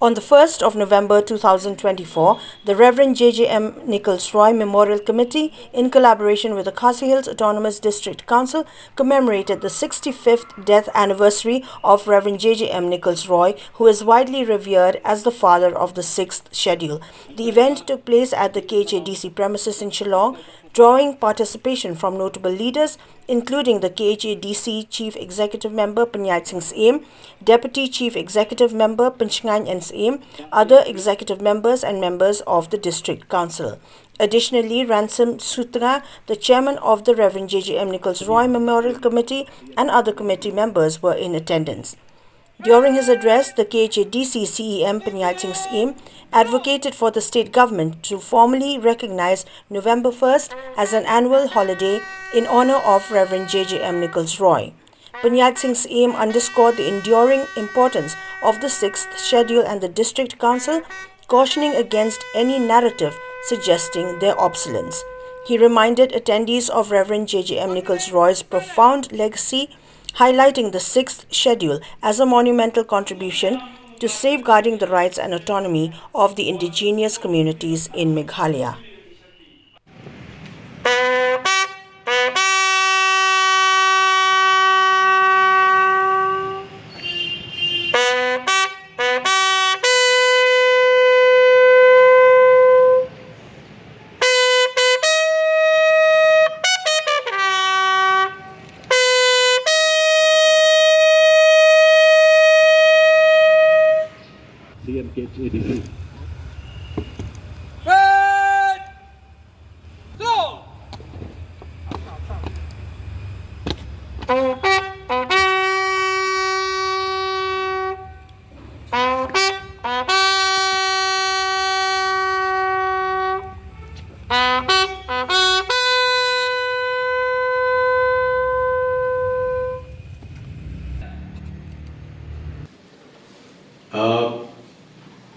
On the 1st of November 2024, the Reverend JJM Nichols Roy Memorial Committee, in collaboration with the Khasi Hills Autonomous District Council, commemorated the 65th death anniversary of Reverend JJM Nichols Roy, who is widely revered as the father of the 6th schedule. The event took place at the KHADC premises in Shillong, drawing participation from notable leaders, including the KHADC Chief Executive Member Panyait Singh Saim, Deputy Chief Executive Member Panchngany and Saim, other executive members and members of the District Council. Additionally, Ransom Sutra, the chairman of the Reverend JJM Nichols Roy Memorial Committee, and other committee members were in attendance. During his address, the KHADC CEM Panyait Singh Saim advocated for the state government to formally recognize November 1st as an annual holiday in honor of Reverend JJM Nichols Roy. Panyait Singh Saim underscored the enduring importance of the 6th schedule and the District Council, cautioning against any narrative suggesting their obsolescence. He reminded attendees of Reverend JJM Nichols Roy's profound legacy, highlighting the 6th schedule as a monumental contribution to safeguarding the rights and autonomy of the indigenous communities in Meghalaya. CMKHADC. Red! Go!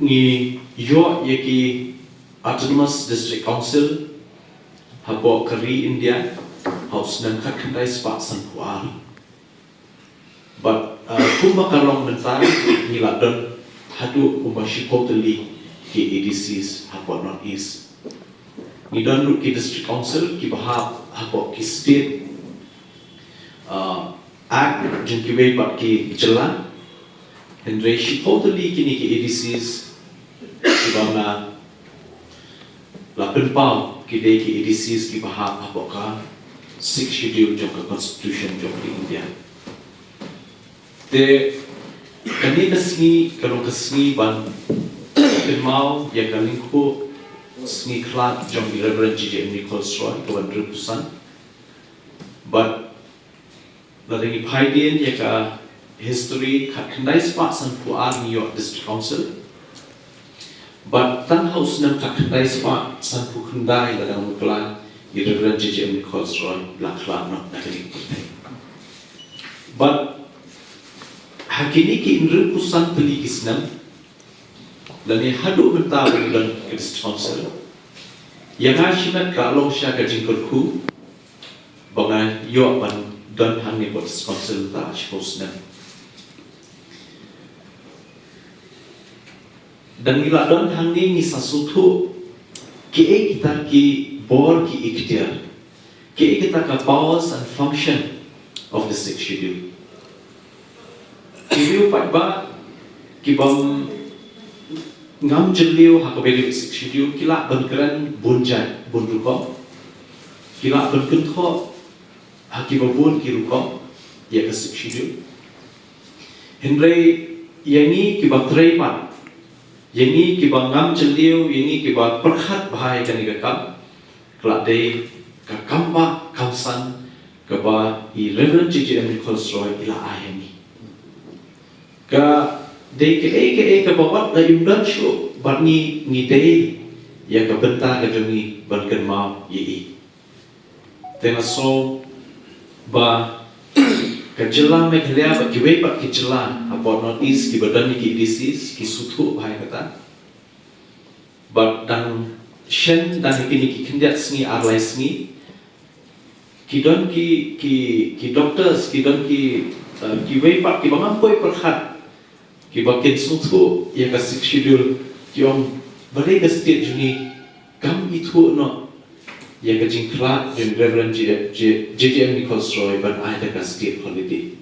Ni yo yaki Autonomous District Council habo Kari India house nan kakandai spa sanpuar. But kumba karong mentar ni ladon hadu kumba shikoteli ki ADCs habo North East. Ni don look ki District Council ki bahab habo ki state act jin ki way pat ki jalan. Henry shikoteli kini ki ADCs Ibana la penpau kidai ki ADCs ki bahag hapoka 6 schedule jok constitution jok di India. Te kani kasni kalau kasni ban penpau ya kalingko sni klat jok di Reverend JJM Nichols Roy 100%. But la ringi phaidien ya ka history khandai spa san puar New York District Council. But tan house nam kakandai spa san pu khandai la dang mukla i Reverend JJM Nichols Roy lakla no nakali kurtai. But hakini ki inru pusan peli kisnam lani hadu benta bulan District Council yang ashimat ka long sha ka jingkol ku bangai yo ban don hangi bot Council ta shposnam. Dan ila don hangi ni sasutu ki kita ki bor ki ikhtiar ki kita ka powers and function of the 6th schedule. Ki pat ba ki bam ngam jelio hakabeli 6th schedule kila bangkeran bunjai bunruko kila bangkentho hakibabun ki ruko ya ka 6th schedule. Henry yani ki batrei pat Yengi kiba ngam celiu, yengi kiba perhat bahai kani kakam, kelak day kakamba kausan kaba I Reverend JJM Nichols Roy ila ayani. Ka day ke kabawat la yundan syu bat ni day ya ka benta ka jami bankan mau yi. Tena so ba Kejelang Meghalaya bagi wepat kejelang apa North East ki badan ki ADCs ki sutu bahai kata. But dan shen dan kini ki kendiat sengi arlai sengi ki don ki doctors ki don ki wepat ki bangampoi perhat Kiba kin sutu ya ka schedule kiom balik ke state juni kam itu no ya ka jingkla jun Reverend JJM Nichols Roy ban ada ka state holiday